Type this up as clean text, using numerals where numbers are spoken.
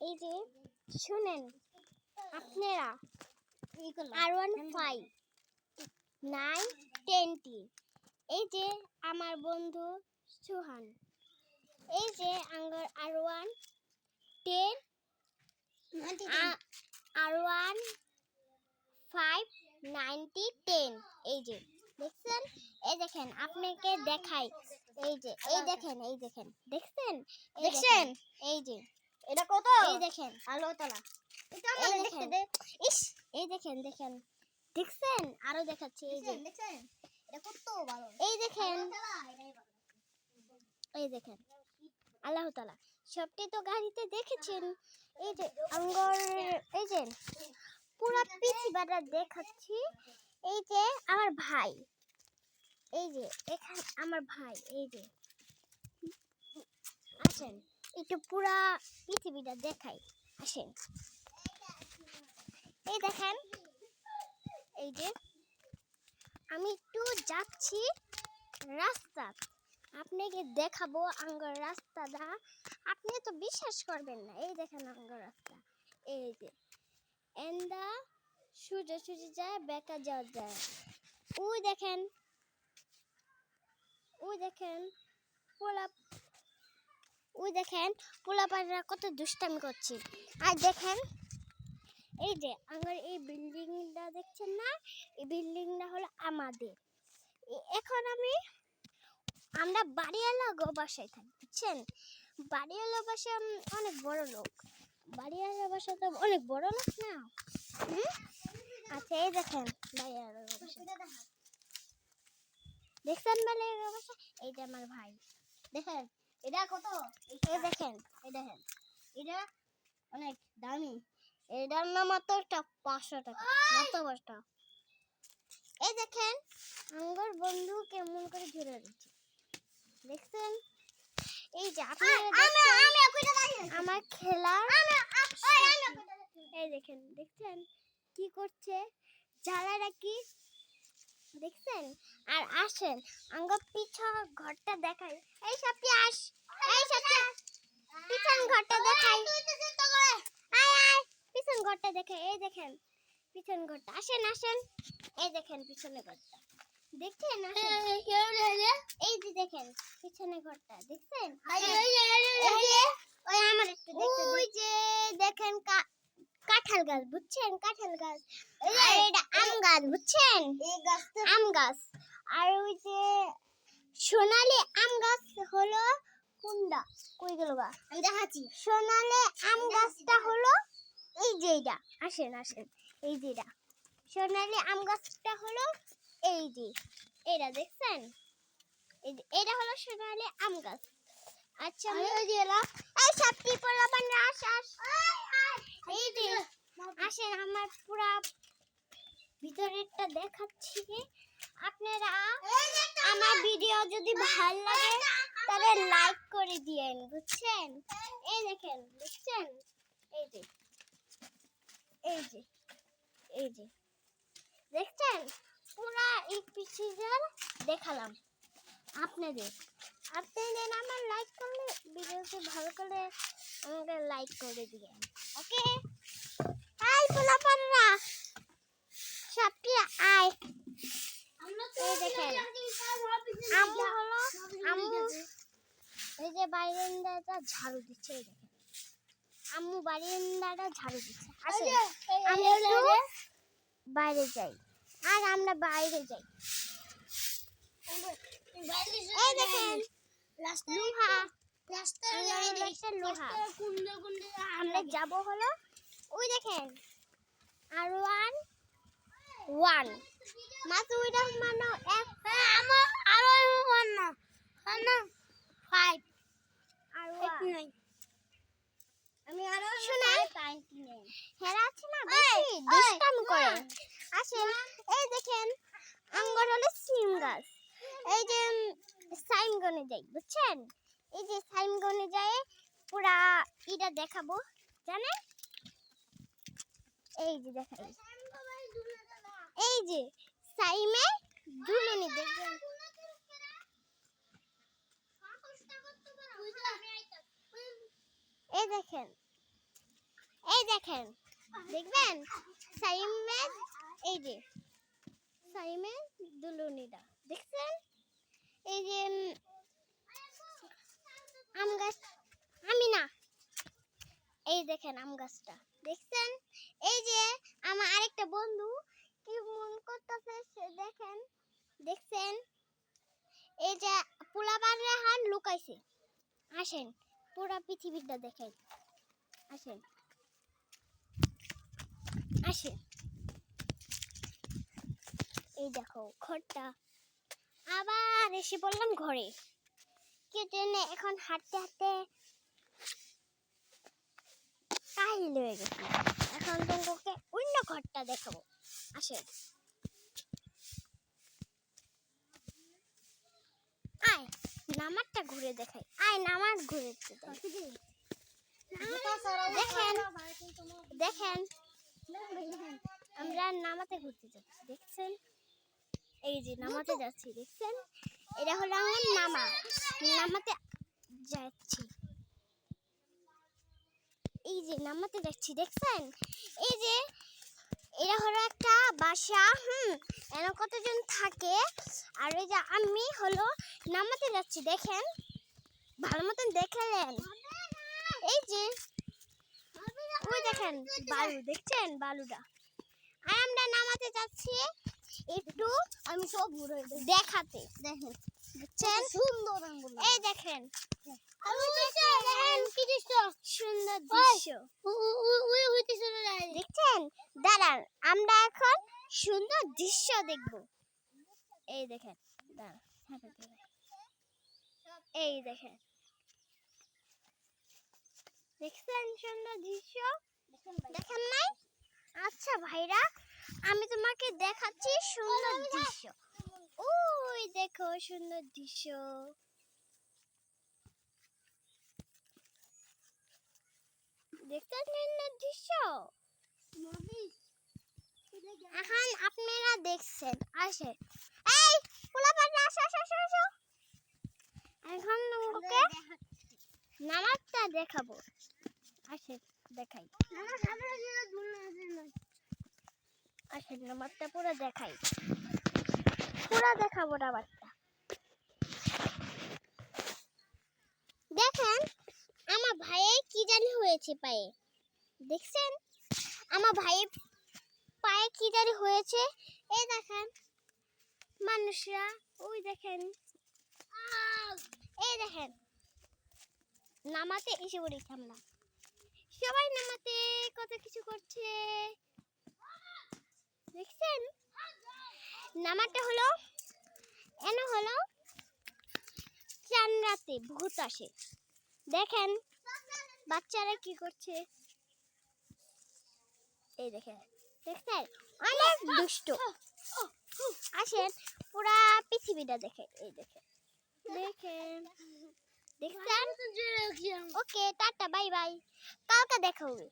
এই যে শুনেন আপনারা R15 9 10 এই যে আমার বন্ধু সুহান, এই যে আঙ্গর R1 10 R1 5 90 10 এই যে দেখছেন, এই দেখেন আপনাকে দেখাই, এই যে এই দেখেন দেখছেন এই যে এটা কত? এই দেখেন আলো তালা। এটা এই আমাদের দেখেন দেখতে দে। ইস, এই দেখেন দেখছেন আরো দেখাচ্ছি, এই যে দেখছেন? এটা কত ভালো। এই দেখেন আলো তালা, এটাই ভালো। এই দেখেন আল্লাহ তাআলা সবটি তো গাড়িতে দেখেছেন। এই যে আঙ্গর এই যে পুরো পৃথিবীটা দেখাচ্ছি। এই যে আমার ভাই, এই যে এখানে আমার ভাই, এই যে আসেন একটু পুরা পৃথিবীটা দেখাই, আসেন। এই দেখেন, এই যে আমি একটু যাচ্ছি রাস্তা, আপনাকে দেখাবো আঙ্গর রাস্তাটা, আপনি তো বিশ্বাস করবেন না। এই দেখেন আঙ্গর রাস্তা, এই যে এন্দা সোজা যায়, বেঁকা যাওয়া যায়। ওই দেখেন পোলাপানরা কত দুষ্টামি করছে। আর দেখেন এই যে আমার এই বিল্ডিংটা দেখছেন না, এই বিল্ডিংটা হলো আমাদের। এখন আমরা বাড়িওয়ালা বাসায় থাকি, বুঝছেন? বাড়িওয়ালা বাসা অনেক বড় লোক, বাড়িওয়ালা বাসা তো অনেক বড় লোক না। আচ্ছা এই দেখেন বাড়িওয়ালা বাসা দেখছেন, বাড়িওয়ালা বাসা। এই যে আমার ভাই, দেখেন, এটা কত? এই দেখেন এটা অনেক দামি। এটার নাম মাত্র 500 টাকা, মাত্র 5 টাকা। এই দেখেন আমার বন্ধু কেমন করে ঘুরে দিচ্ছে, দেখছেন? এই যে আপনারা আমার খেলার, এই দেখছেন কি করছে জ্বালারা কি দেখছেন? আর আসেন আঙ্গ পিছন ঘরটা দেখাই। এই সাপটি আস, পিছন ঘরটা দেখাই, পিছন ঘরটা দেখে। এই দেখেন পিছন ঘরটা, আসেন এই দেখেন পিছনে ঘরটা দেখছেন, এই যে দেখেন পিছনে ঘরটা দেখছেন। ওই আমার একটু দেখতে, ওই যে দেখেন কাঁঠাল গাছ, বুঝছেন? কাঁঠাল গাছ, আর এটা আম গাছ, বুঝছেন? এই গাছটা আম গাছ। আর ওই যে সোনালী আম গাছ হলো কোনটা, কই গেল গা, আমি দেখাচ্ছি। সোনালী আম গাছটা হলো এই যে এটা, আসেন এই যে এটা সোনালী আম গাছটা হলো এই যে এটা দেখছেন, এই যে এটা হলো সোনালী আম গাছ। আচ্ছা এই সবটি পোলাপান আস, এই যে আসেন আমার পুরা ভিতরেরটা দেখাচ্ছি। আপনারা আমার ভিডিও যদি ভালো লাগে তাহলে লাইক করে দিয়েন, বুঝছেন? এই দেখেন দেখছেন, এই যে দেখছেন পুরা এই পিছিয়ে দেখালাম আপনাদের আমার লাইক করলে, ভিডিওটি ভালো করলে আমাকে লাইক করে দিবেন, ওকে? হাই পোলাপানরা সবটি আয়। এই দেখেন আম্মু এই যে বারান্দাটা ঝাড়ু দিচ্ছে, এই দেখেন আম্মু বারান্দাটা ঝাড়ু দিচ্ছে। আসেন আমরা একটু বাইরে যাই, আর আমরা বাইরে যাই। এই দেখেন লোহা, আমরা যাব হলো ওই দেখেন R1 মাত্র ওইটা মানো এক, আমার আরো না 5 আর আমি আরো শুনেন হেরা আছে না, বেশি দুষ্টামি করে। আসেন এই দেখেন আঙ্গর হলো সিম গাছ, এই যে সাইমগনে যাই, বুঝছেন? এই যে সাইমগনে যায় পুরা এটা দেখাবো, জানেন? এই যে দেখাই, এই যে সাইমে দুলুনি দেখবেন। এই দেখেন দেখেন, দেখবেন সাইমের এই যে সাইমের দুলুনিটা দেখছেন, এই যে আম গাছ, আমি না, এই দেখেন আম গাছটা দেখছেন, এই যে আমার আরেকটা বন্ধু কি মন করতেছে সে দেখেন, দেখছেন, এই যে পোলাপানরে হান লুকাইছে, আসেন পুরা পৃথিবীটা দেখেন, আসেন আসেন, এই দেখো ঘরটা, আবার এসে বললাম ঘরে, কে জানে এখন হাঁটতে হাঁটতে কাহিল হয়ে গেছে, এখন তোমাকে অন্য ঘরটা দেখাবো, আসেন, আয় নামারটা ঘুরে দেখাই, আয় নামার ঘুরে দেখেন, দেখেন আমরা নামাতে ঘুরতে যাচ্ছি, দেখছেন, এই যে নামাতে যাচ্ছি, দেখছেন, এটা হলো আমার নামা, নামাতে যাচ্ছি, এই যে নামাতে যাচ্ছি, দেখছেন, এই যে এটা হলো একটা বাসা, এখানে কতজন থাকে, আর এই যে আমি হলো নামাতে যাচ্ছি, দেখেন ভালো মতন দেখলেন, এই যে ওই দেখেন বালু, দেখছেন বালুটা, আর আমরা নামাতে যাচ্ছি একটু, আমি সব ঘুরে দেখাতে, দেখেন দেখছেন সুন্দর, এই দেখেন সুন্দর দৃশ্য, দেখছেন, দাঁড়ান আমরা এখন সুন্দর দৃশ্য দেখবো, এই দেখেন দাঁড়ান, এই দেখেন, দেখছেন সুন্দর দৃশ্য, দেখেন নাই, আচ্ছা ভাইরা আমি তোমাকে দেখাচ্ছি সুন্দর দৃশ্য, ওই দেখো সুন্দর দৃশ্য, দেখছেন সুন্দর দৃশ্য, এখন আপনারা দেখছেন, আসে এই পোলাপান আসো আসো আসো আসো, এখন তোমাকে নামাজটা দেখাবো, আসে দেখাই, আসেন নামাজটা পুরো দেখাই, পুরো দেখাবো নামাজটা, দেখেন আমার ভাইয়ের কি জানি হয়েছে পায়ে, দেখছেন আমার ভাইয়ের পায়ে কি জানি হয়েছে, এই দেখেন মানুষরা, ওই দেখেন, এই দেখেন নামাতে এসে পড়েছি আমরা, সবাই নামাতে কত কিছু করছে, দেখছেন নামাটা হলো এনে হলো চান রাতে ভূত আসে, দেখেন বাচ্চারা কি করছে, এই দেখেন, দেখছেন অনেক দুষ্ট, আসেন পুরা পৃথিবীটা দেখে, এই দেখেন, দেখেন দেখছেন, ওকে টাটা বাই বাই, কালকে দেখা হবে।